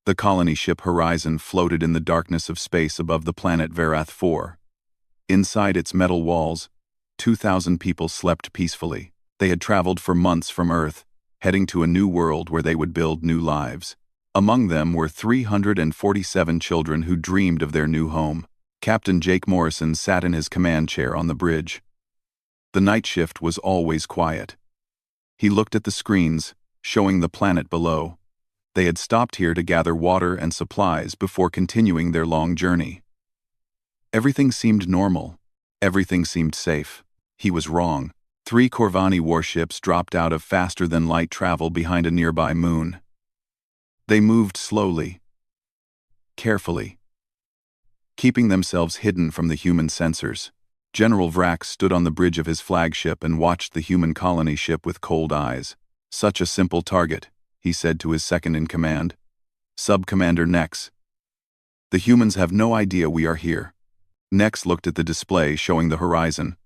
The colony ship Horizon floated in the darkness of space above the planet Verath 4. Inside its metal walls, 2,000 people slept peacefully. They had traveled for months from Earth, heading to a new world where they would build new lives. Among them were 347 children who dreamed of their new home. Captain Jake Morrison sat in his command chair on the bridge. The night shift was always quiet. He looked at the screens, showing the planet below. They had stopped here to gather water and supplies before continuing their long journey. Everything seemed normal. Everything seemed safe. He was wrong. 3 Corvani warships dropped out of faster-than-light travel behind a nearby moon. They moved slowly, carefully, keeping themselves hidden from the human sensors. General Vrax stood on the bridge of his flagship and watched the human colony ship with cold eyes. "Such a simple target," he said to his second-in-command, Sub-Commander Nex. "The humans have no idea we are here." Nex looked at the display showing the horizon.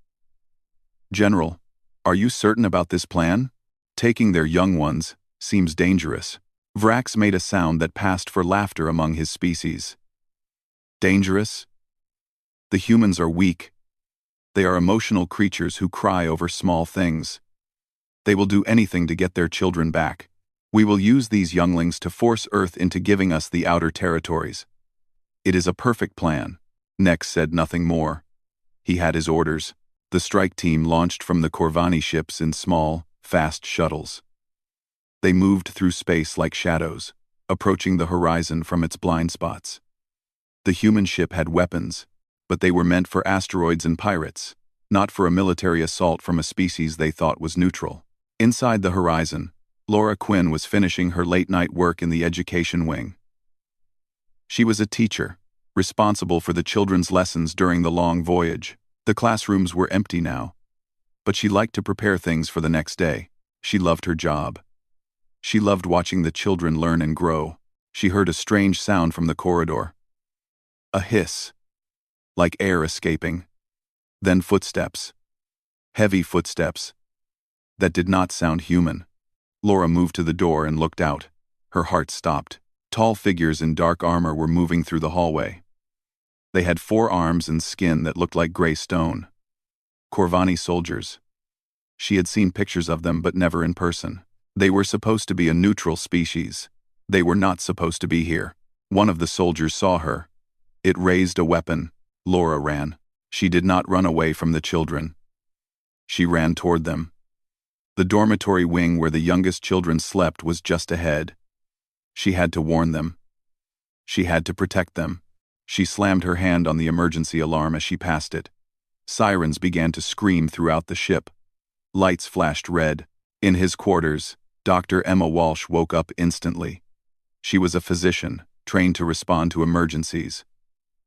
"General, are you certain about this plan? Taking their young ones seems dangerous." Vrax made a sound that passed for laughter among his species. "Dangerous? The humans are weak. They are emotional creatures who cry over small things. They will do anything to get their children back. We will use these younglings to force Earth into giving us the outer territories. It is a perfect plan." Nex said nothing more. He had his orders. The strike team launched from the Corvani ships in small, fast shuttles. They moved through space like shadows, approaching the horizon from its blind spots. The human ship had weapons, but they were meant for asteroids and pirates, not for a military assault from a species they thought was neutral. Inside the horizon, Laura Quinn was finishing her late-night work in the education wing. She was a teacher, responsible for the children's lessons during the long voyage. The classrooms were empty now, but she liked to prepare things for the next day. She loved her job. She loved watching the children learn and grow. She heard a strange sound from the corridor. A hiss, like air escaping. Then footsteps. Heavy footsteps. That did not sound human. Laura moved to the door and looked out. Her heart stopped. Tall figures in dark armor were moving through the hallway. They had 4 arms and skin that looked like gray stone. Corvani soldiers. She had seen pictures of them but never in person. They were supposed to be a neutral species. They were not supposed to be here. One of the soldiers saw her. It raised a weapon. Laura ran. She did not run away from the children. She ran toward them. The dormitory wing where the youngest children slept was just ahead. She had to warn them. She had to protect them. She slammed her hand on the emergency alarm as she passed it. Sirens began to scream throughout the ship. Lights flashed red. In his quarters, Dr. Emma Walsh woke up instantly. She was a physician, trained to respond to emergencies.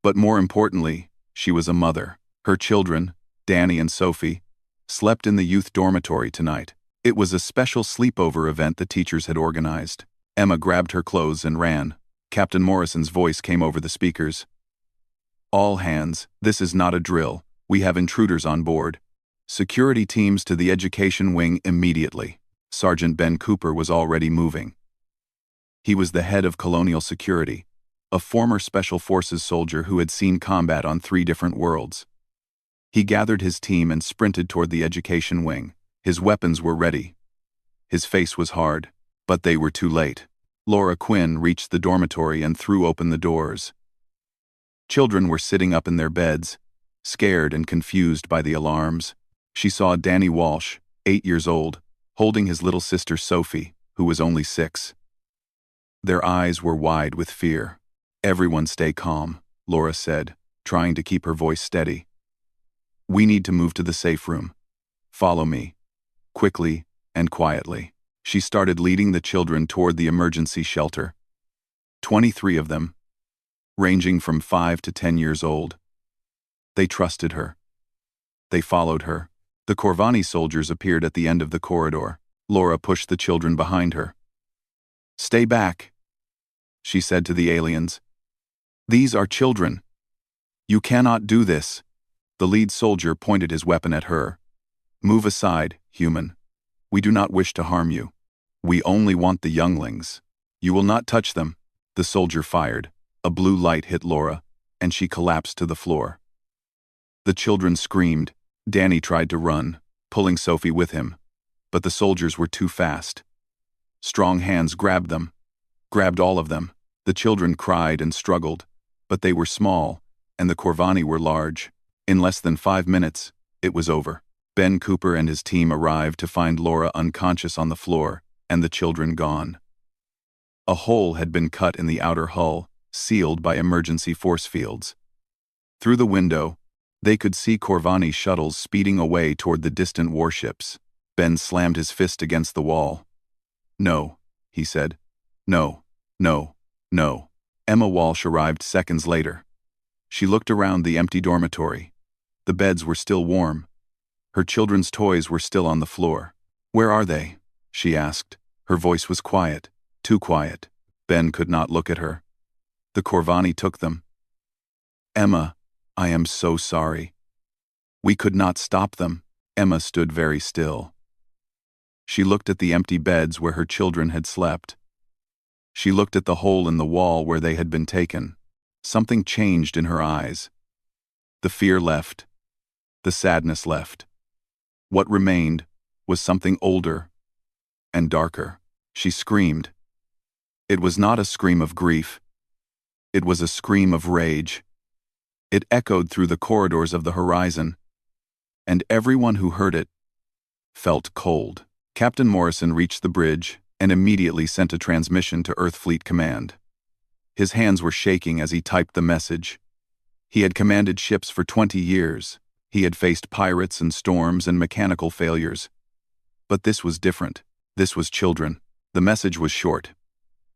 But more importantly, she was a mother. Her children, Danny and Sophie, slept in the youth dormitory tonight. It was a special sleepover event the teachers had organized. Emma grabbed her clothes and ran. Captain Morrison's voice came over the speakers. "All hands, this is not a drill. We have intruders on board. Security teams to the education wing immediately." Sergeant Ben Cooper was already moving. He was the head of colonial security, a former Special Forces soldier who had seen combat on 3 different worlds. He gathered his team and sprinted toward the education wing. His weapons were ready. His face was hard, but they were too late. Laura Quinn reached the dormitory and threw open the doors. Children were sitting up in their beds, scared and confused by the alarms. She saw Danny Walsh, 8 years old, holding his little sister Sophie, who was only 6. Their eyes were wide with fear. "Everyone stay calm," Laura said, trying to keep her voice steady. "We need to move to the safe room. Follow me." Quickly and quietly, she started leading the children toward the emergency shelter. 23 of them, ranging from 5 to 10 years old. They trusted her. They followed her. The Corvani soldiers appeared at the end of the corridor. Laura pushed the children behind her. "Stay back," she said to the aliens. "These are children. You cannot do this." The lead soldier pointed his weapon at her. "Move aside, human. We do not wish to harm you. We only want the younglings. You will not touch them." The soldier fired. A blue light hit Laura, and she collapsed to the floor. The children screamed. Danny tried to run, pulling Sophie with him, but the soldiers were too fast. Strong hands grabbed them, grabbed all of them. The children cried and struggled, but they were small, and the Corvani were large. In less than 5 minutes, it was over. Ben Cooper and his team arrived to find Laura unconscious on the floor, and the children gone. A hole had been cut in the outer hull, sealed by emergency force fields. Through the window, they could see Corvani shuttles speeding away toward the distant warships. Ben slammed his fist against the wall. "No," he said. "No, no, no." Emma Walsh arrived seconds later. She looked around the empty dormitory. The beds were still warm. Her children's toys were still on the floor. "Where are they?" she asked. Her voice was quiet, too quiet. Ben could not look at her. "The Corvani took them." "Emma, I am so sorry." "We could not stop them." Emma stood very still. She looked at the empty beds where her children had slept. She looked at the hole in the wall where they had been taken. Something changed in her eyes. The fear left. The sadness left. What remained was something older and darker. She screamed. It was not a scream of grief. It was a scream of rage. It echoed through the corridors of the horizon, and everyone who heard it felt cold. Captain Morrison reached the bridge and immediately sent a transmission to Earth Fleet Command. His hands were shaking as he typed the message. He had commanded ships for 20 years. He had faced pirates and storms and mechanical failures. But this was different. This was children. The message was short.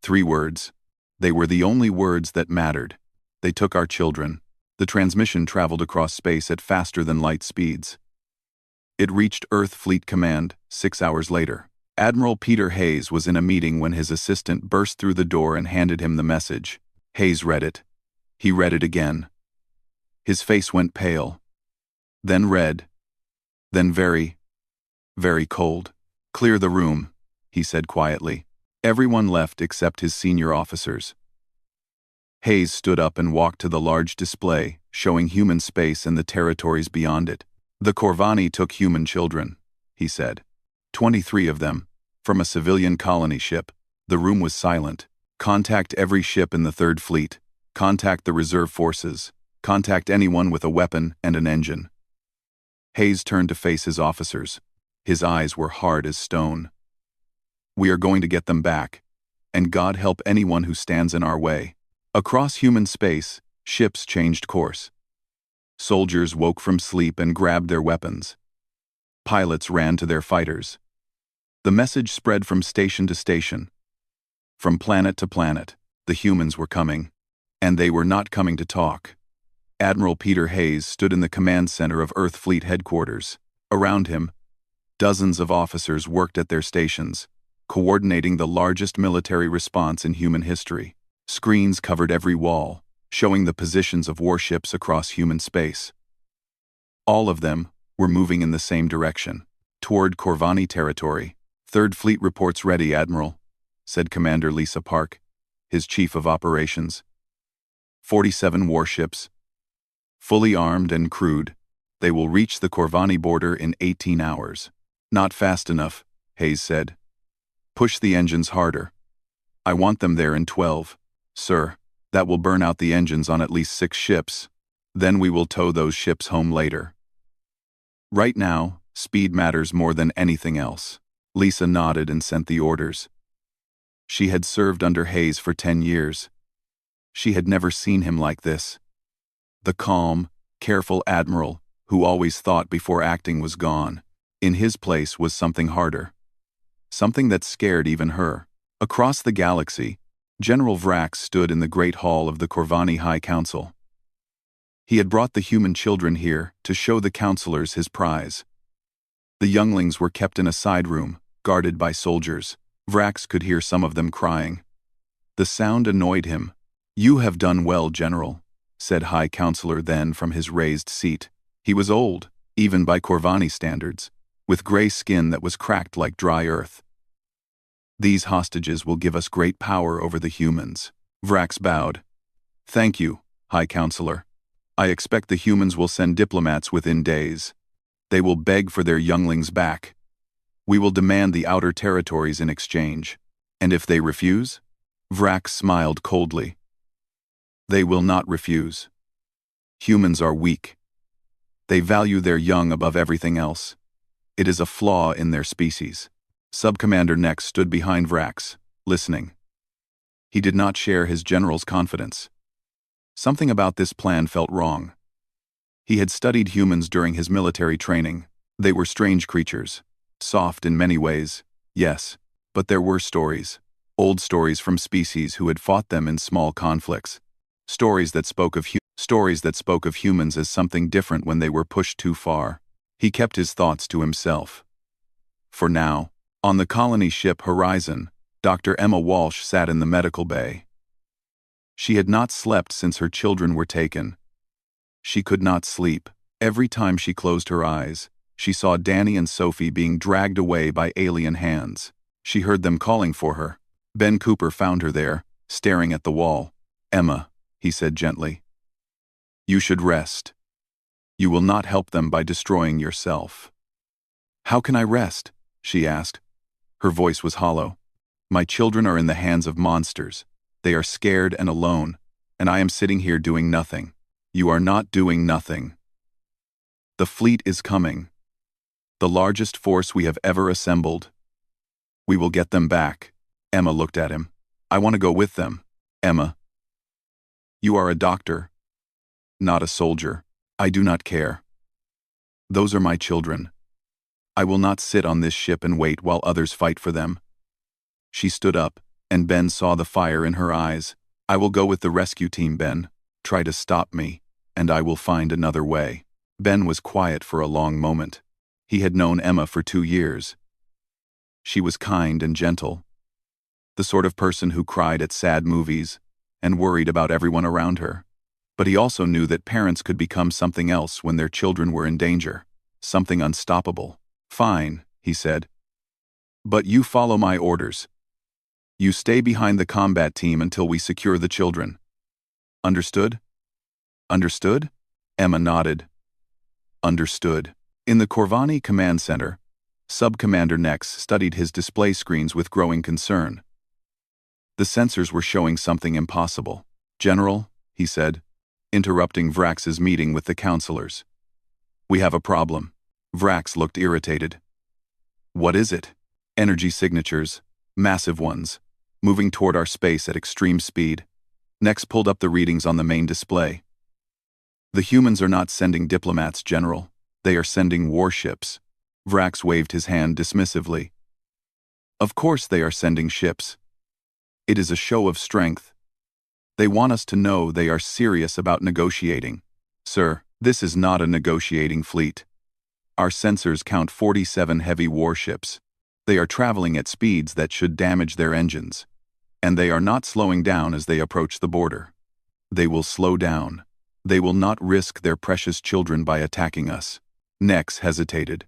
3 words. They were the only words that mattered. They took our children. The transmission traveled across space at faster than light speeds. It reached Earth Fleet Command 6 hours later. Admiral Peter Hayes was in a meeting when his assistant burst through the door and handed him the message. Hayes read it. He read it again. His face went pale. Then red. Then very, very cold. "Clear the room," he said quietly. Everyone left except his senior officers. Hayes stood up and walked to the large display, showing human space and the territories beyond it. "The Corvani took human children," he said. 23 of them, from a civilian colony ship. The room was silent. "Contact every ship in the Third Fleet. Contact the reserve forces. Contact anyone with a weapon and an engine." Hayes turned to face his officers. His eyes were hard as stone. "We are going to get them back, and God help anyone who stands in our way." Across human space, ships changed course. Soldiers woke from sleep and grabbed their weapons. Pilots ran to their fighters. The message spread from station to station. From planet to planet, the humans were coming. And they were not coming to talk. Admiral Peter Hayes stood in the command center of Earth Fleet Headquarters. Around him, dozens of officers worked at their stations, coordinating the largest military response in human history. Screens covered every wall, showing the positions of warships across human space. All of them were moving in the same direction, toward Corvani territory. "Third Fleet reports ready, Admiral," said Commander Lisa Park, his chief of operations. 47 warships, fully armed and crewed. They will reach the Corvani border in 18 hours. "Not fast enough," Hayes said. "Push the engines harder. I want them there in 12. Sir, that will burn out the engines on at least 6 ships. Then we will tow those ships home later. Right now, speed matters more than anything else." Lisa nodded and sent the orders. She had served under Hayes for 10 years. She had never seen him like this. The calm, careful admiral who always thought before acting was gone. In his place was something harder. Something that scared even her. Across the galaxy, General Vrax stood in the great hall of the Corvani High Council. He had brought the human children here to show the counselors his prize. The younglings were kept in a side room, guarded by soldiers. Vrax could hear some of them crying. The sound annoyed him. "You have done well, General," said High Counselor then from his raised seat. He was old, even by Corvani standards, with gray skin that was cracked like dry earth. "These hostages will give us great power over the humans." Vrax bowed. Thank you, High Counselor. I expect the humans will send diplomats within days. They will beg for their younglings back. We will demand the outer territories in exchange. And if they refuse? Vrax smiled coldly. They will not refuse. Humans are weak. They value their young above everything else. It is a flaw in their species. Subcommander Nex stood behind Vrax, listening. He did not share his general's confidence. Something about this plan felt wrong. He had studied humans during his military training. They were strange creatures. Soft in many ways, yes, but there were stories. Old stories from species who had fought them in small conflicts. Stories that spoke of humans as something different when they were pushed too far. He kept his thoughts to himself. For now, on the colony ship Horizon, Dr. Emma Walsh sat in the medical bay. She had not slept since her children were taken. She could not sleep. Every time she closed her eyes, she saw Danny and Sophie being dragged away by alien hands. She heard them calling for her. Ben Cooper found her there, staring at the wall. Emma, he said gently. You should rest. You will not help them by destroying yourself. How can I rest? She asked. Her voice was hollow. My children are in the hands of monsters. They are scared and alone, and I am sitting here doing nothing. You are not doing nothing. The fleet is coming. The largest force we have ever assembled. We will get them back. Emma looked at him. I want to go with them. Emma. You are a doctor, not a soldier. I do not care. Those are my children. I will not sit on this ship and wait while others fight for them. She stood up, and Ben saw the fire in her eyes. I will go with the rescue team, Ben. Try to stop me, and I will find another way. Ben was quiet for a long moment. He had known Emma for 2 years. She was kind and gentle. The sort of person who cried at sad movies and worried about everyone around her. But he also knew that parents could become something else when their children were in danger, something unstoppable. Fine, he said. But you follow my orders. You stay behind the combat team until we secure the children. Understood? Understood? Emma nodded. Understood. In the Corvani Command Center, Subcommander Nex studied his display screens with growing concern. The sensors were showing something impossible. General, he said, interrupting Vrax's meeting with the counselors. We have a problem. Vrax looked irritated. What is it? Energy signatures, massive ones, moving toward our space at extreme speed. Nex pulled up the readings on the main display. The humans are not sending diplomats, General. They are sending warships. Vrax waved his hand dismissively. Of course they are sending ships. It is a show of strength. They want us to know they are serious about negotiating. Sir, this is not a negotiating fleet. Our sensors count 47 heavy warships. They are traveling at speeds that should damage their engines. And they are not slowing down as they approach the border. They will slow down. They will not risk their precious children by attacking us. Nex hesitated.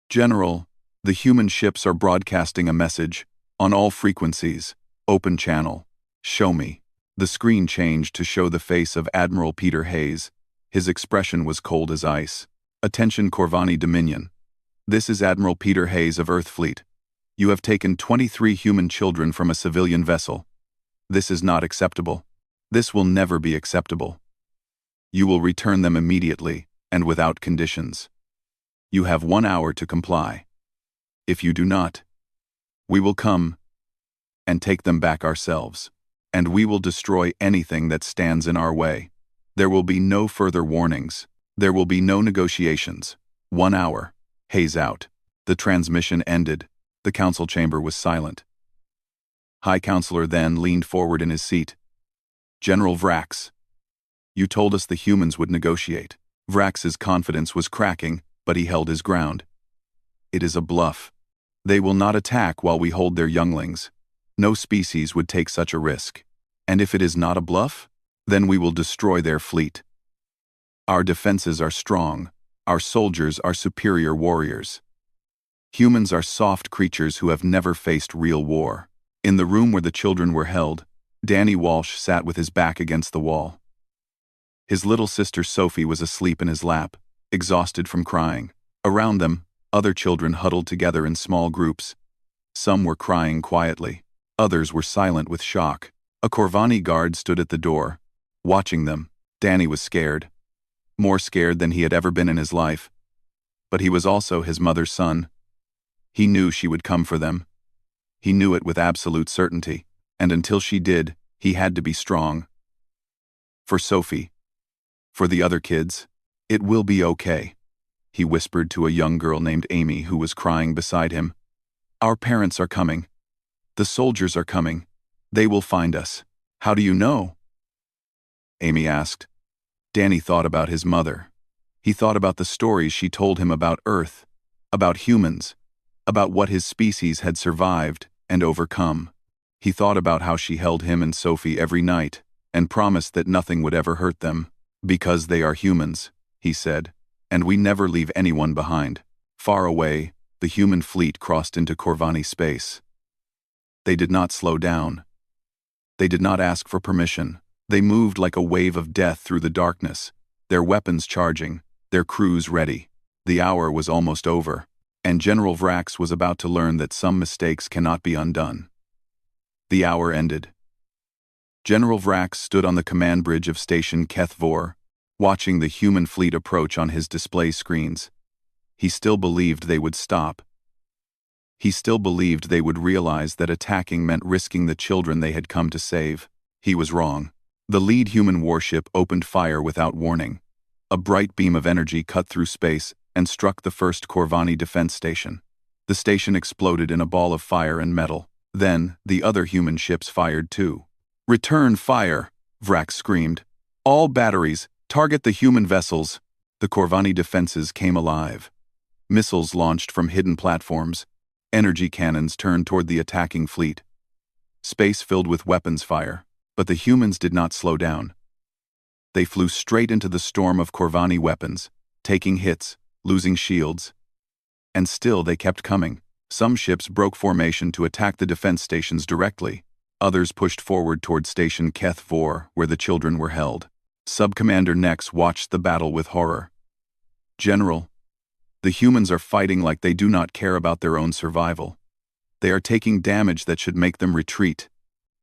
General, the human ships are broadcasting a message, on all frequencies, open channel. Show me. The screen changed to show the face of Admiral Peter Hayes. His expression was cold as ice. Attention Corvani Dominion. This is Admiral Peter Hayes of Earthfleet. You have taken 23 human children from a civilian vessel. This is not acceptable. This will never be acceptable. You will return them immediately, and without conditions. You have 1 hour to comply. If you do not, we will come and take them back ourselves, and we will destroy anything that stands in our way. There will be no further warnings. There will be no negotiations. 1 hour. Hayes out. The transmission ended. The council chamber was silent. High Counselor then leaned forward in his seat. General Vrax, you told us the humans would negotiate. Vrax's confidence was cracking, but he held his ground. It is a bluff. They will not attack while we hold their younglings. No species would take such a risk. And if it is not a bluff, then we will destroy their fleet. Our defenses are strong. Our soldiers are superior warriors. Humans are soft creatures who have never faced real war. In the room where the children were held, Danny Walsh sat with his back against the wall. His little sister Sophie was asleep in his lap, exhausted from crying. Around them, other children huddled together in small groups. Some were crying quietly. Others were silent with shock. A Corvani guard stood at the door, watching them. Danny was scared. More scared than he had ever been in his life. But he was also his mother's son. He knew she would come for them. He knew it with absolute certainty, and until she did, he had to be strong. For Sophie. For the other kids. It will be okay, he whispered to a young girl named Amy who was crying beside him. Our parents are coming. The soldiers are coming. They will find us. How do you know? Amy asked. Danny thought about his mother. He thought about the stories she told him about Earth, about humans, about what his species had survived and overcome. He thought about how she held him and Sophie every night and promised that nothing would ever hurt them. Because they are humans, he said, and we never leave anyone behind. Far away, the human fleet crossed into Corvani space. They did not slow down. They did not ask for permission. They moved like a wave of death through the darkness, their weapons charging, their crews ready. The hour was almost over, and General Vrax was about to learn that some mistakes cannot be undone. The hour ended. General Vrax stood on the command bridge of Station Keth Vor, watching the human fleet approach on his display screens. He still believed they would stop. He still believed they would realize that attacking meant risking the children they had come to save. He was wrong. The lead human warship opened fire without warning. A bright beam of energy cut through space and struck the first Corvani defense station. The station exploded in a ball of fire and metal. Then, the other human ships fired too. Return fire, Vrax screamed. All batteries, target the human vessels. The Corvani defenses came alive. Missiles launched from hidden platforms. Energy cannons turned toward the attacking fleet. Space filled with weapons fire, but the humans did not slow down. They flew straight into the storm of Corvani weapons, taking hits, losing shields. And still they kept coming. Some ships broke formation to attack the defense stations directly. Others pushed forward toward Station Keth Vor, where the children were held. Sub-Commander Nex watched the battle with horror. General, the humans are fighting like they do not care about their own survival. They are taking damage that should make them retreat.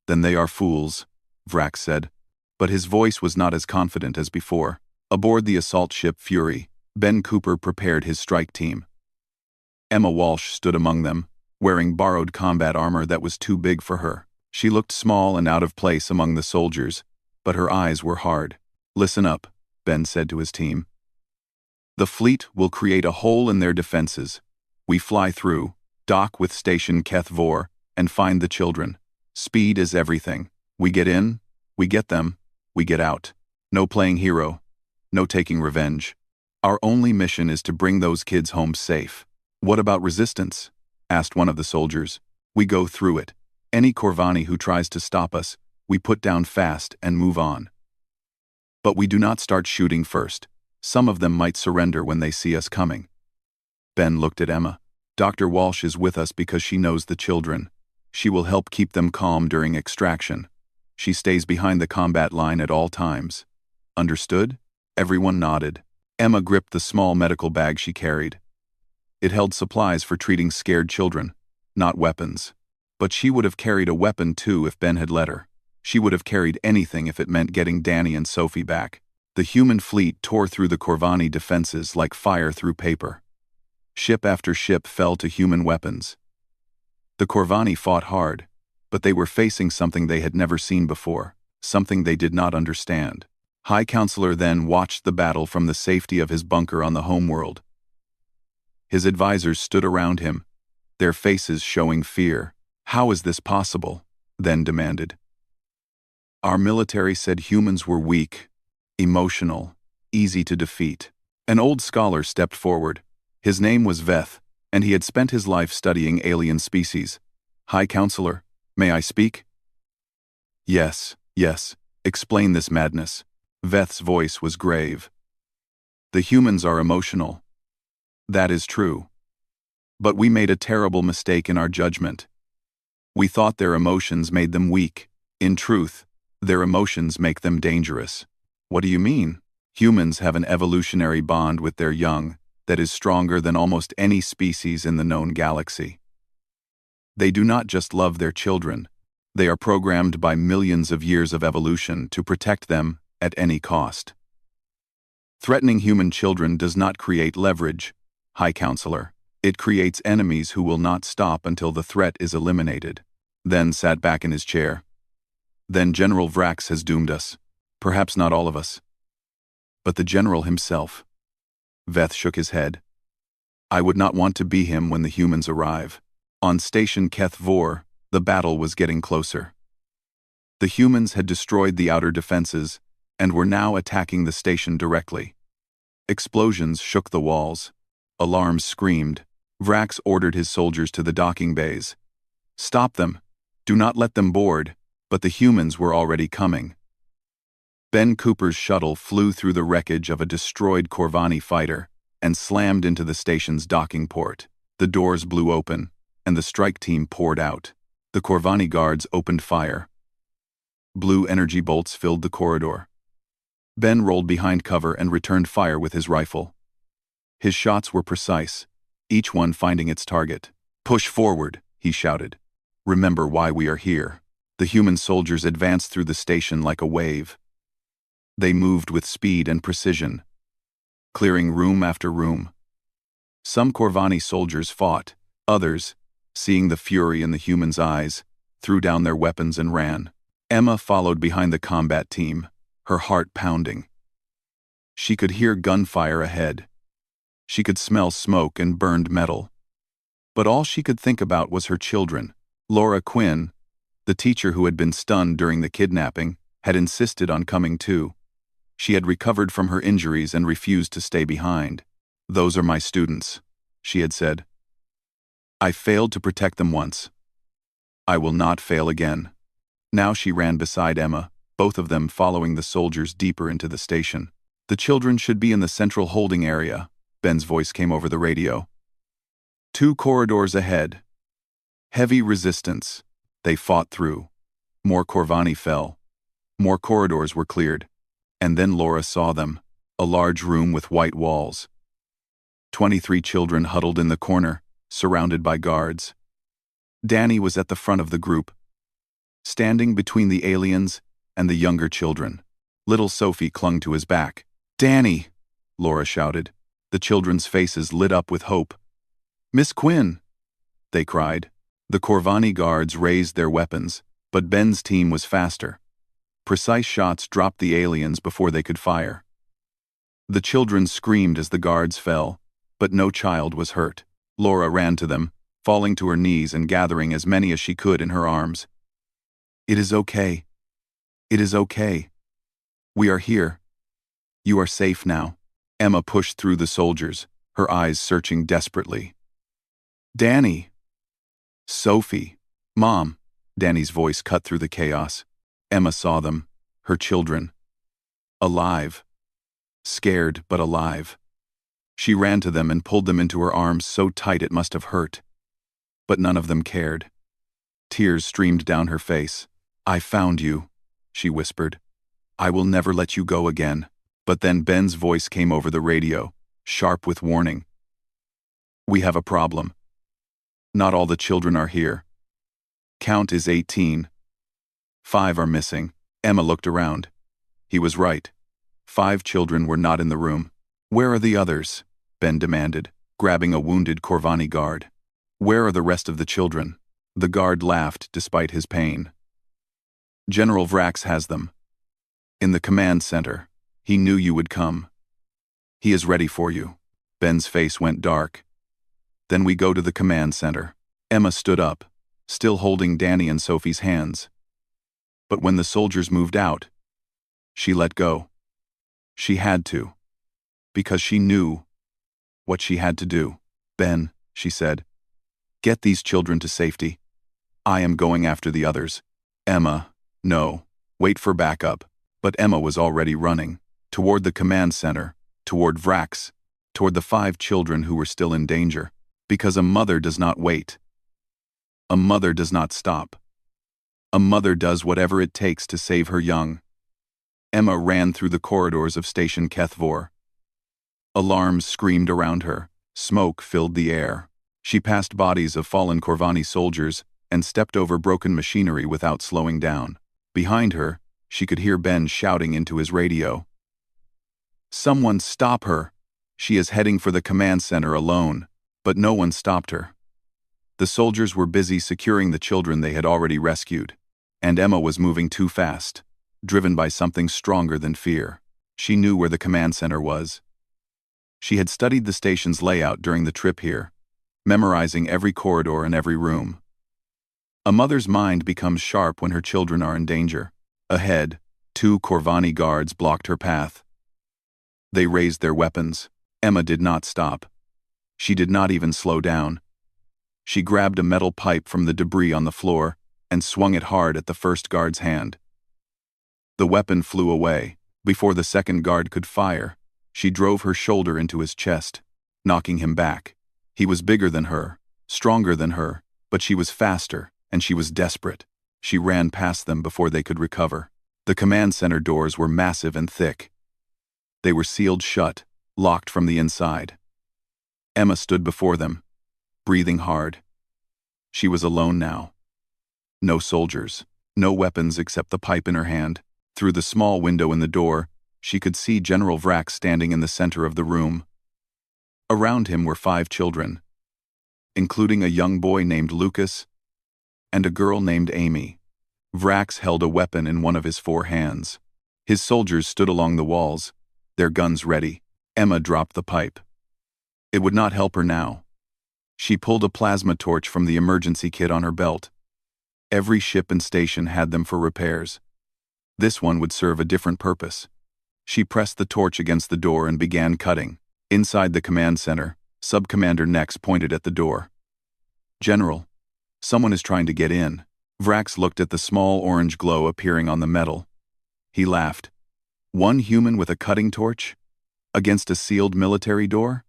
Then they are fools, Vrax said. But his voice was not as confident as before. Aboard the assault ship Fury, Ben Cooper prepared his strike team. Emma Walsh stood among them, wearing borrowed combat armor that was too big for her. She looked small and out of place among the soldiers, but her eyes were hard. Listen up, Ben said to his team. The fleet will create a hole in their defenses. We fly through, dock with Station Keth Vor, and find the children. Speed is everything. We get in, we get them, we get out. No playing hero, no taking revenge. Our only mission is to bring those kids home safe. What about resistance? Asked one of the soldiers. We go through it. Any Corvani who tries to stop us, we put down fast and move on. But we do not start shooting first. Some of them might surrender when they see us coming. Ben looked at Emma. Dr. Walsh is with us because she knows the children. She will help keep them calm during extraction. She stays behind the combat line at all times. Understood? Everyone nodded. Emma gripped the small medical bag she carried. It held supplies for treating scared children, not weapons. But she would have carried a weapon too if Ben had let her. She would have carried anything if it meant getting Danny and Sophie back. The human fleet tore through the Corvani defenses like fire through paper. Ship after ship fell to human weapons. The Corvani fought hard, but they were facing something they had never seen before, something they did not understand. High Counselor then watched the battle from the safety of his bunker on the homeworld. His advisors stood around him, their faces showing fear. How is this possible? Then demanded. Our military said humans were weak, emotional, easy to defeat. An old scholar stepped forward. His name was Veth, and he had spent his life studying alien species. High Counselor, may I speak? Yes, explain this madness. Veth's voice was grave. The humans are emotional. That is true. But we made a terrible mistake in our judgment. We thought their emotions made them weak. In truth, their emotions make them dangerous. What do you mean? Humans have an evolutionary bond with their young that is stronger than almost any species in the known galaxy. They do not just love their children, they are programmed by millions of years of evolution to protect them at any cost. Threatening human children does not create leverage, High Counselor. It creates enemies who will not stop until the threat is eliminated. Then sat back in his chair. Then General Vrax has doomed us. Perhaps not all of us. But the general himself. Veth shook his head. I would not want to be him when the humans arrive. On Station Keth Vor, the battle was getting closer. The humans had destroyed the outer defenses and were now attacking the station directly. Explosions shook the walls. Alarms screamed. Vrax ordered his soldiers to the docking bays. Stop them. Do not let them board. But the humans were already coming. Ben Cooper's shuttle flew through the wreckage of a destroyed Corvani fighter and slammed into the station's docking port. The doors blew open, and the strike team poured out. The Corvani guards opened fire. Blue energy bolts filled the corridor. Ben rolled behind cover and returned fire with his rifle. His shots were precise, each one finding its target. Push forward, he shouted. Remember why we are here. The human soldiers advanced through the station like a wave. They moved with speed and precision, clearing room after room. Some Corvani soldiers fought. Others, seeing the fury in the humans' eyes, threw down their weapons and ran. Emma followed behind the combat team, her heart pounding. She could hear gunfire ahead. She could smell smoke and burned metal. But all she could think about was her children. Laura Quinn, the teacher who had been stunned during the kidnapping, had insisted on coming too. She had recovered from her injuries and refused to stay behind. Those are my students, she had said. I failed to protect them once. I will not fail again. Now she ran beside Emma, both of them following the soldiers deeper into the station. The children should be in the central holding area, Ben's voice came over the radio. 2 corridors ahead. Heavy resistance. They fought through. More Corvani fell. More corridors were cleared. And then Laura saw them, a large room with white walls. 23 children huddled in the corner, surrounded by guards. Danny was at the front of the group, standing between the aliens and the younger children. Little Sophie clung to his back. Danny! Laura shouted. The children's faces lit up with hope. Miss Quinn! They cried. The Corvani guards raised their weapons, but Ben's team was faster. Precise shots dropped the aliens before they could fire. The children screamed as the guards fell, but no child was hurt. Laura ran to them, falling to her knees and gathering as many as she could in her arms. It is okay. It is okay. We are here. You are safe now. Emma pushed through the soldiers, her eyes searching desperately. Danny! Sophie! Mom! Danny's voice cut through the chaos. Emma saw them, her children. Alive. Scared, but alive. She ran to them and pulled them into her arms so tight it must have hurt. But none of them cared. Tears streamed down her face. I found you, she whispered. I will never let you go again. But then Ben's voice came over the radio, sharp with warning. We have a problem. Not all the children are here. Count is 18. 5 are missing. Emma looked around. He was right. 5 children were not in the room. Where are the others? Ben demanded, grabbing a wounded Corvani guard. Where are the rest of the children? The guard laughed despite his pain. General Vrax has them. In the command center. He knew you would come. He is ready for you. Ben's face went dark. Then we go to the command center. Emma stood up, still holding Danny and Sophie's hands. But when the soldiers moved out, she let go. She had to. Because she knew what she had to do. Ben, she said, get these children to safety. I am going after the others. Emma, no, wait for backup. But Emma was already running. Toward the command center, toward Vrax, toward the 5 children who were still in danger. Because a mother does not wait. A mother does not stop. A mother does whatever it takes to save her young. Emma ran through the corridors of Station Kethvor. Alarms screamed around her. Smoke filled the air. She passed bodies of fallen Corvani soldiers and stepped over broken machinery without slowing down. Behind her, she could hear Ben shouting into his radio. "Someone stop her! She is heading for the command center alone." But no one stopped her. The soldiers were busy securing the children they had already rescued, and Emma was moving too fast, driven by something stronger than fear. She knew where the command center was. She had studied the station's layout during the trip here, memorizing every corridor and every room. A mother's mind becomes sharp when her children are in danger. Ahead, 2 Corvani guards blocked her path. They raised their weapons. Emma did not stop. She did not even slow down. She grabbed a metal pipe from the debris on the floor and swung it hard at the first guard's hand. The weapon flew away. Before the second guard could fire, she drove her shoulder into his chest, knocking him back. He was bigger than her, stronger than her, but she was faster, and she was desperate. She ran past them before they could recover. The command center doors were massive and thick. They were sealed shut, locked from the inside. Emma stood before them, breathing hard. She was alone now. No soldiers, no weapons except the pipe in her hand. Through the small window in the door, she could see General Vrax standing in the center of the room. Around him were 5 children, including a young boy named Lucas and a girl named Amy. Vrax held a weapon in one of his 4 hands. His soldiers stood along the walls, their guns ready. Emma dropped the pipe. It would not help her now. She pulled a plasma torch from the emergency kit on her belt. Every ship and station had them for repairs. This one would serve a different purpose. She pressed the torch against the door and began cutting. Inside the command center, Sub-Commander Nex pointed at the door. "General, someone is trying to get in." Vrax looked at the small orange glow appearing on the metal. He laughed. "One human with a cutting torch? Against a sealed military door?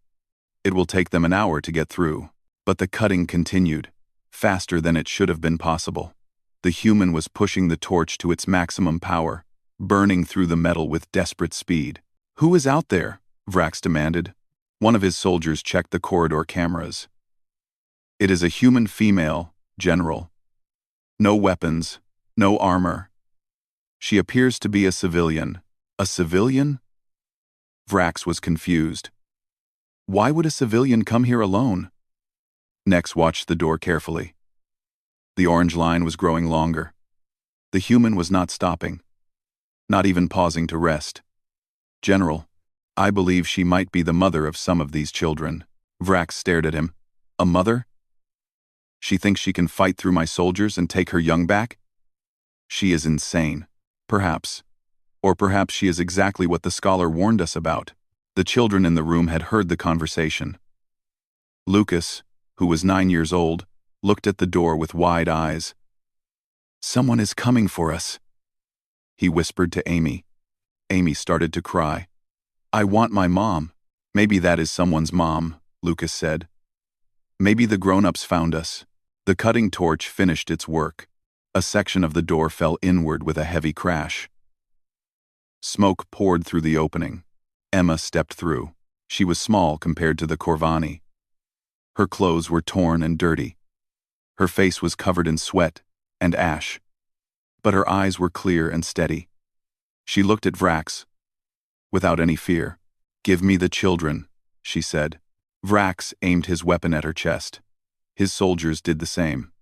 It will take them an hour to get through." But the cutting continued, faster than it should have been possible. The human was pushing the torch to its maximum power, burning through the metal with desperate speed. "Who is out there?" Vrax demanded. One of his soldiers checked the corridor cameras. "It is a human female, General. No weapons, no armor. She appears to be a civilian." "A civilian?" Vrax was confused. "Why would a civilian come here alone?" Nex watched the door carefully. The orange line was growing longer. The human was not stopping, not even pausing to rest. "General, I believe she might be the mother of some of these children." Vrax stared at him. "A mother? She thinks she can fight through my soldiers and take her young back? She is insane. Perhaps. Or perhaps she is exactly what the scholar warned us about." The children in the room had heard the conversation. Lucas, who was 9 years old, looked at the door with wide eyes. "Someone is coming for us," he whispered to Amy. Amy started to cry. "I want my mom." "Maybe that is someone's mom," Lucas said. "Maybe the grown-ups found us." The cutting torch finished its work. A section of the door fell inward with a heavy crash. Smoke poured through the opening. Emma stepped through. She was small compared to the Corvani. Her clothes were torn and dirty. Her face was covered in sweat and ash. But her eyes were clear and steady. She looked at Vrax without any fear. "Give me the children," she said. Vrax aimed his weapon at her chest. His soldiers did the same.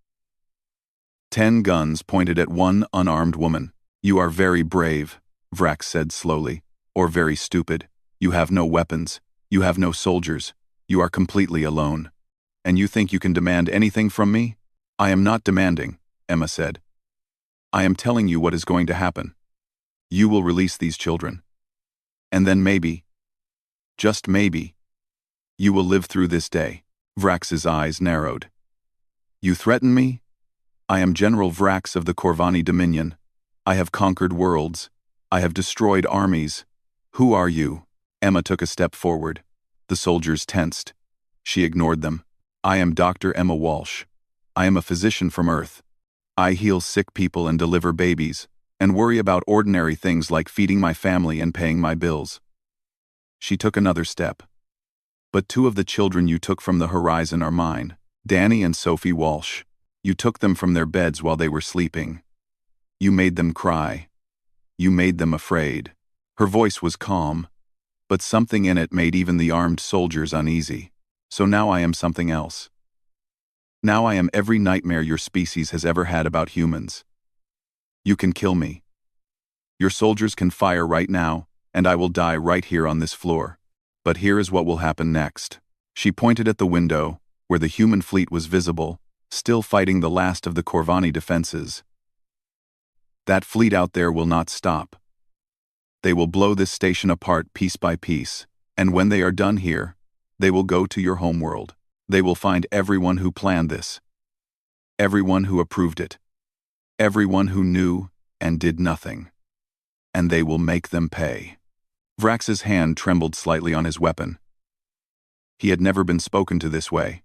10 guns pointed at one unarmed woman. "You are very brave," Vrax said slowly, "or very stupid. You have no weapons. You have no soldiers. You are completely alone. And you think you can demand anything from me?" "I am not demanding," Emma said. "I am telling you what is going to happen. You will release these children. And then maybe, just maybe, you will live through this day." Vrax's eyes narrowed. "You threaten me? I am General Vrax of the Corvani Dominion. I have conquered worlds. I have destroyed armies. Who are you?" Emma took a step forward. The soldiers tensed. She ignored them. "I am Dr. Emma Walsh. I am a physician from Earth. I heal sick people and deliver babies, and worry about ordinary things like feeding my family and paying my bills." She took another step. "But two of the children you took from the horizon are mine, Danny and Sophie Walsh. You took them from their beds while they were sleeping. You made them cry. You made them afraid." Her voice was calm, but something in it made even the armed soldiers uneasy. "So now I am something else. Now I am every nightmare your species has ever had about humans. You can kill me. Your soldiers can fire right now, and I will die right here on this floor. But here is what will happen next." She pointed at the window, where the human fleet was visible, still fighting the last of the Corvani defenses. "That fleet out there will not stop. They will blow this station apart piece by piece, and when they are done here, they will go to your homeworld. They will find everyone who planned this, everyone who approved it, everyone who knew and did nothing. And they will make them pay." Vrax's hand trembled slightly on his weapon. He had never been spoken to this way.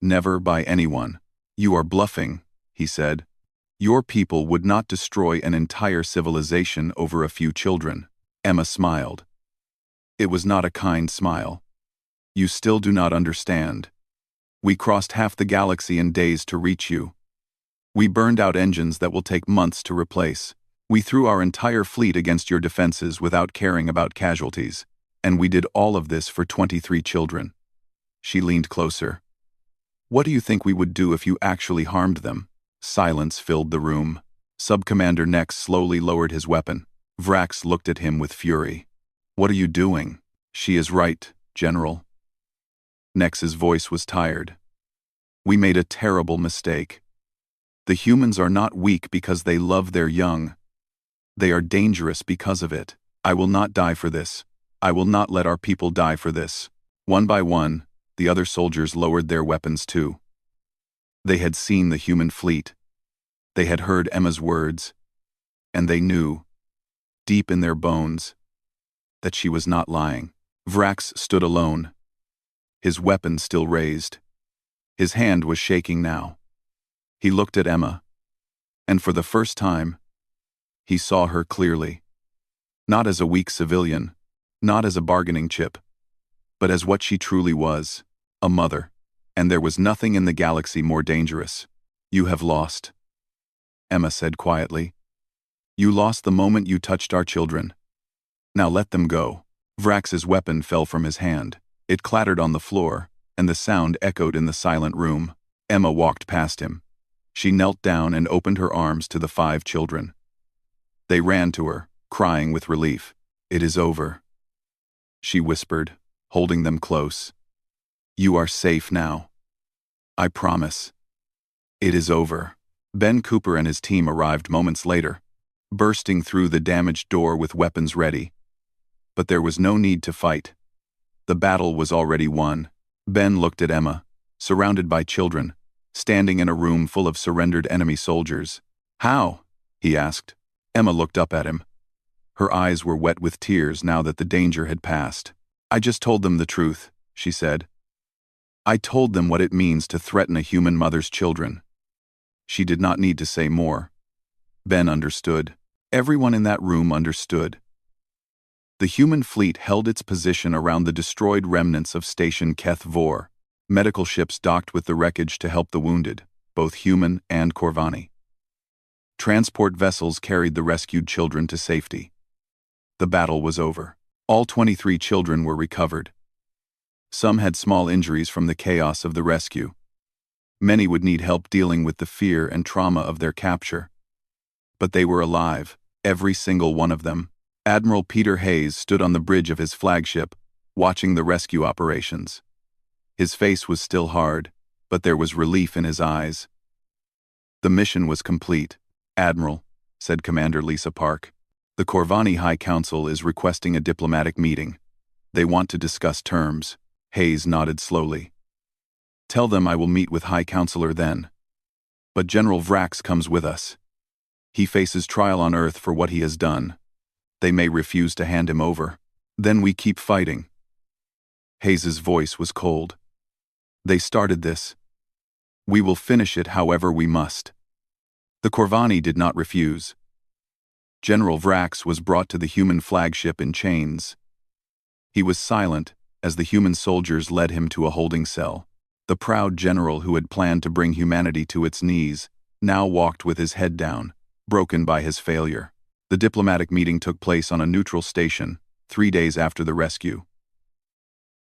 Never by anyone. "You are bluffing," he said. "Your people would not destroy an entire civilization over a few children." Emma smiled. It was not a kind smile. "You still do not understand. We crossed half the galaxy in days to reach you. We burned out engines that will take months to replace. We threw our entire fleet against your defenses without caring about casualties, and we did all of this for 23 children." She leaned closer. "What do you think we would do if you actually harmed them?" Silence filled the room. Subcommander Nex slowly lowered his weapon. Vrax looked at him with fury. "What are you doing?" "She is right, General." Nex's voice was tired. "We made a terrible mistake. The humans are not weak because they love their young. They are dangerous because of it. I will not die for this. I will not let our people die for this." One by one, the other soldiers lowered their weapons too. They had seen the human fleet. They had heard Emma's words. And they knew, deep in their bones, that she was not lying. Vrax stood alone, his weapon still raised. His hand was shaking now. He looked at Emma, and for the first time, he saw her clearly. Not as a weak civilian, not as a bargaining chip, but as what she truly was, a mother. And there was nothing in the galaxy more dangerous. "You have lost," Emma said quietly. "You lost the moment you touched our children. Now let them go." Vrax's weapon fell from his hand. It clattered on the floor, and the sound echoed in the silent room. Emma walked past him. She knelt down and opened her arms to the 5 children. They ran to her, crying with relief. "It is over," she whispered, holding them close. "You are safe now. I promise. It is over." Ben Cooper and his team arrived moments later, bursting through the damaged door with weapons ready. But there was no need to fight. The battle was already won. Ben looked at Emma, surrounded by children, standing in a room full of surrendered enemy soldiers. "How?" he asked. Emma looked up at him. Her eyes were wet with tears now that the danger had passed. "I just told them the truth," she said. "I told them what it means to threaten a human mother's children." She did not need to say more. Ben understood. Everyone in that room understood. The human fleet held its position around the destroyed remnants of Station Keth Vor. Medical ships docked with the wreckage to help the wounded, both human and Corvani. Transport vessels carried the rescued children to safety. The battle was over. All 23 children were recovered. Some had small injuries from the chaos of the rescue. Many would need help dealing with the fear and trauma of their capture. But they were alive, every single one of them. Admiral Peter Hayes stood on the bridge of his flagship, watching the rescue operations. His face was still hard, but there was relief in his eyes. "The mission was complete, Admiral," said Commander Lisa Park. "The Corvani High Council is requesting a diplomatic meeting. They want to discuss terms." Hayes nodded slowly. "Tell them I will meet with High Counselor then. But General Vrax comes with us. He faces trial on Earth for what he has done. They may refuse to hand him over. Then we keep fighting." Hayes's voice was cold. "They started this. We will finish it however we must." The Corvani did not refuse. General Vrax was brought to the human flagship in chains. He was silent as the human soldiers led him to a holding cell. The proud general who had planned to bring humanity to its knees now walked with his head down, broken by his failure. The diplomatic meeting took place on a neutral station, 3 days after the rescue.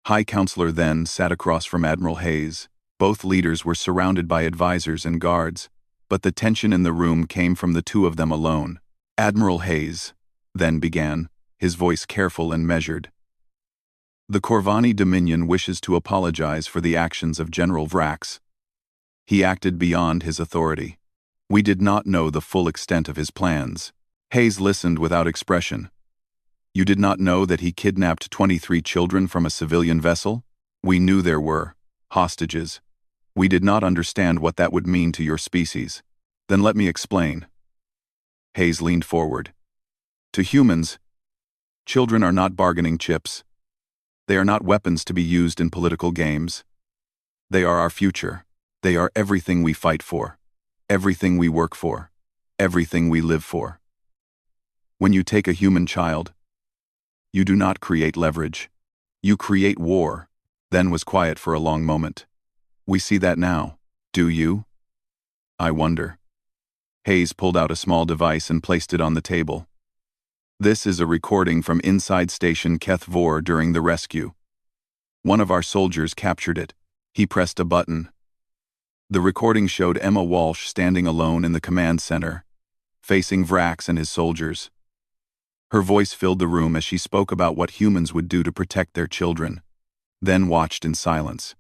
High Counselor then sat across from Admiral Hayes. Both leaders were surrounded by advisors and guards, but the tension in the room came from the two of them alone. Admiral Hayes then began, his voice careful and measured. The Corvani Dominion wishes to apologize for the actions of General Vrax. He acted beyond his authority. We did not know the full extent of his plans. Hayes listened without expression. You did not know that he kidnapped 23 children from a civilian vessel? We knew there were hostages. We did not understand what that would mean to your species. Then let me explain. Hayes leaned forward. To humans, children are not bargaining chips. They are not weapons to be used in political games. They are our future. They are everything we fight for, everything we work for, everything we live for. When you take a human child, you do not create leverage. You create war. Then was quiet for a long moment. We see that now. Do you? I wonder. Hayes pulled out a small device and placed it on the table. This is a recording from inside Station HFY War during the rescue. One of our soldiers captured it. He pressed a button. The recording showed Emma Walsh standing alone in the command center, facing Vrax and his soldiers. Her voice filled the room as she spoke about what humans would do to protect their children, then watched in silence.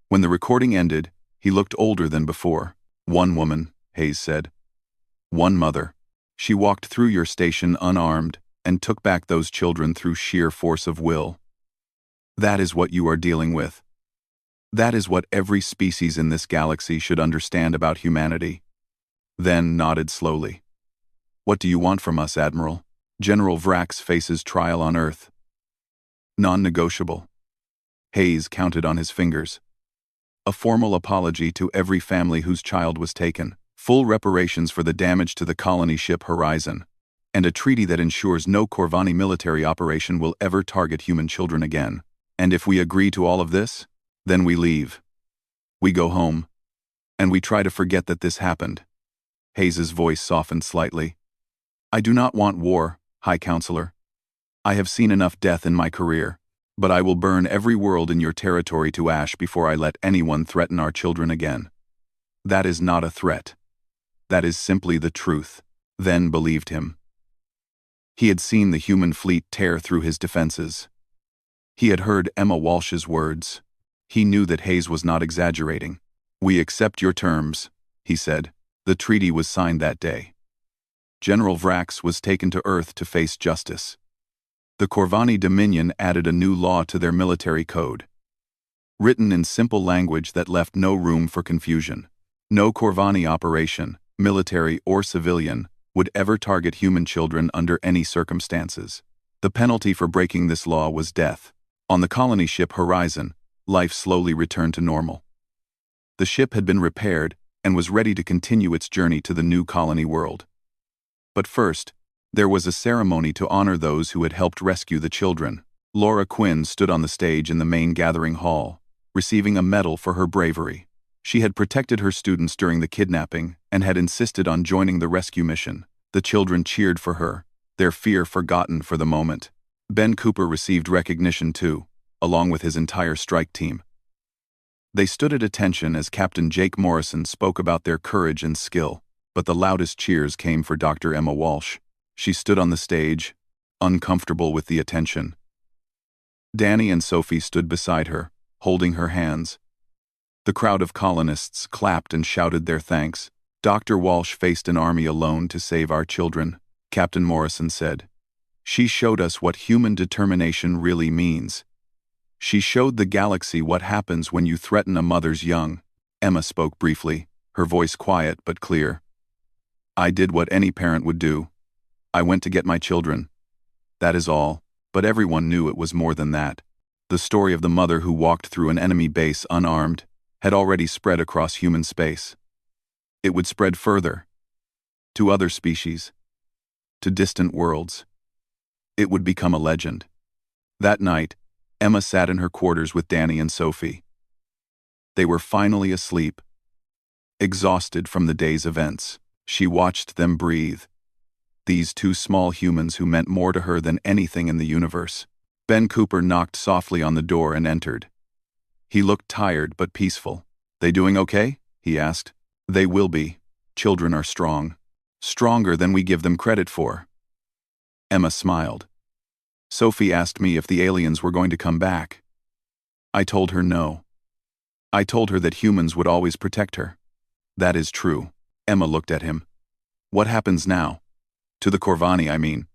When the recording ended, he looked older than before. One woman, Hayes said. One mother. She walked through your station unarmed and took back those children through sheer force of will. That is what you are dealing with. That is what every species in this galaxy should understand about humanity. Then nodded slowly. What do you want from us, Admiral? General Vrax faces trial on Earth. Non-negotiable. Hayes counted on his fingers. A formal apology to every family whose child was taken. Full reparations for the damage to the colony ship Horizon, and a treaty that ensures no Corvani military operation will ever target human children again. And if we agree to all of this, then we leave. We go home, and we try to forget that this happened. Hayes's voice softened slightly. I do not want war, High Counselor. I have seen enough death in my career, but I will burn every world in your territory to ash before I let anyone threaten our children again. That is not a threat. That is simply the truth. Then believed him. He had seen the human fleet tear through his defenses. He had heard Emma Walsh's words. He knew that Hayes was not exaggerating. We accept your terms, he said. The treaty was signed that day. General Vrax was taken to Earth to face justice. The Corvani Dominion added a new law to their military code. Written in simple language that left no room for confusion. No Corvani operation, military or civilian, would ever target human children under any circumstances. The penalty for breaking this law was death. On the colony ship Horizon, life slowly returned to normal. The ship had been repaired and was ready to continue its journey to the new colony world. But first, there was a ceremony to honor those who had helped rescue the children. Laura Quinn stood on the stage in the main gathering hall, receiving a medal for her bravery. She had protected her students during the kidnapping and had insisted on joining the rescue mission. The children cheered for her, their fear forgotten for the moment. Ben Cooper received recognition too, along with his entire strike team. They stood at attention as Captain Jake Morrison spoke about their courage and skill, but the loudest cheers came for Dr. Emma Walsh. She stood on the stage, uncomfortable with the attention. Danny and Sophie stood beside her, holding her hands. The crowd of colonists clapped and shouted their thanks. Dr. Walsh faced an army alone to save our children, Captain Morrison said. She showed us what human determination really means. She showed the galaxy what happens when you threaten a mother's young. Emma spoke briefly, her voice quiet but clear. I did what any parent would do. I went to get my children. That is all, but everyone knew it was more than that. The story of the mother who walked through an enemy base unarmed had already spread across human space. It would spread further, to other species, to distant worlds. It would become a legend. That night, Emma sat in her quarters with Danny and Sophie. They were finally asleep, exhausted from the day's events. She watched them breathe, these two small humans who meant more to her than anything in the universe. Ben Cooper knocked softly on the door and entered. He looked tired but peaceful. "They doing okay?" he asked. "They will be. Children are strong. Stronger than we give them credit for." Emma smiled. "Sophie asked me if the aliens were going to come back. I told her no. I told her that humans would always protect her." "That is true." Emma looked at him. "What happens now? To the Corvani, I mean.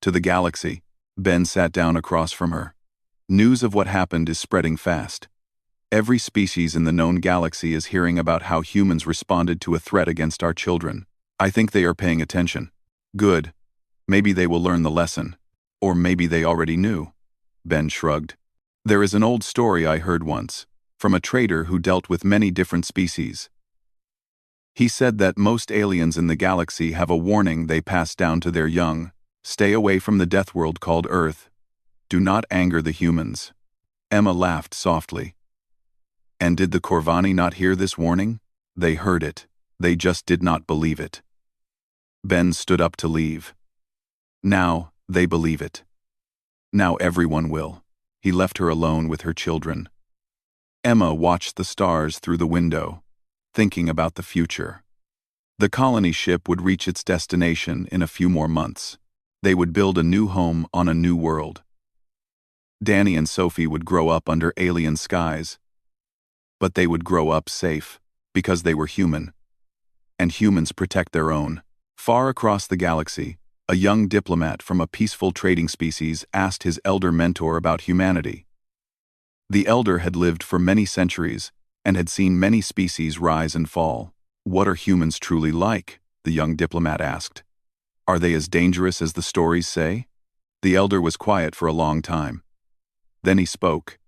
To the galaxy." Ben sat down across from her. "News of what happened is spreading fast. Every species in the known galaxy is hearing about how humans responded to a threat against our children. I think they are paying attention." "Good. Maybe they will learn the lesson. Or maybe they already knew." Ben shrugged. "There is an old story I heard once, from a trader who dealt with many different species. He said that most aliens in the galaxy have a warning they pass down to their young. Stay away from the death world called Earth. Do not anger the humans." Emma laughed softly. "And did the Corvani not hear this warning?" "They heard it. They just did not believe it." Ben stood up to leave. "Now, they believe it. Now everyone will." He left her alone with her children. Emma watched the stars through the window, thinking about the future. The colony ship would reach its destination in a few more months. They would build a new home on a new world. Danny and Sophie would grow up under alien skies. But they would grow up safe, because they were human. And humans protect their own. Far across the galaxy, a young diplomat from a peaceful trading species asked his elder mentor about humanity. The elder had lived for many centuries and had seen many species rise and fall. "What are humans truly like?" the young diplomat asked. "Are they as dangerous as the stories say?" The elder was quiet for a long time. Then he spoke,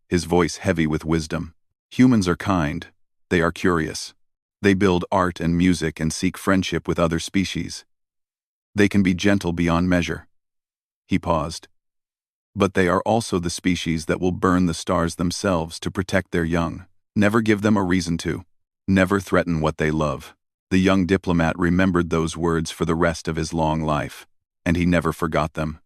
his voice heavy with wisdom. "Humans are kind. They are curious. They build art and music and seek friendship with other species. They can be gentle beyond measure." He paused. "But they are also the species that will burn the stars themselves to protect their young. Never give them a reason to. Never threaten what they love." The young diplomat remembered those words for the rest of his long life, and he never forgot them.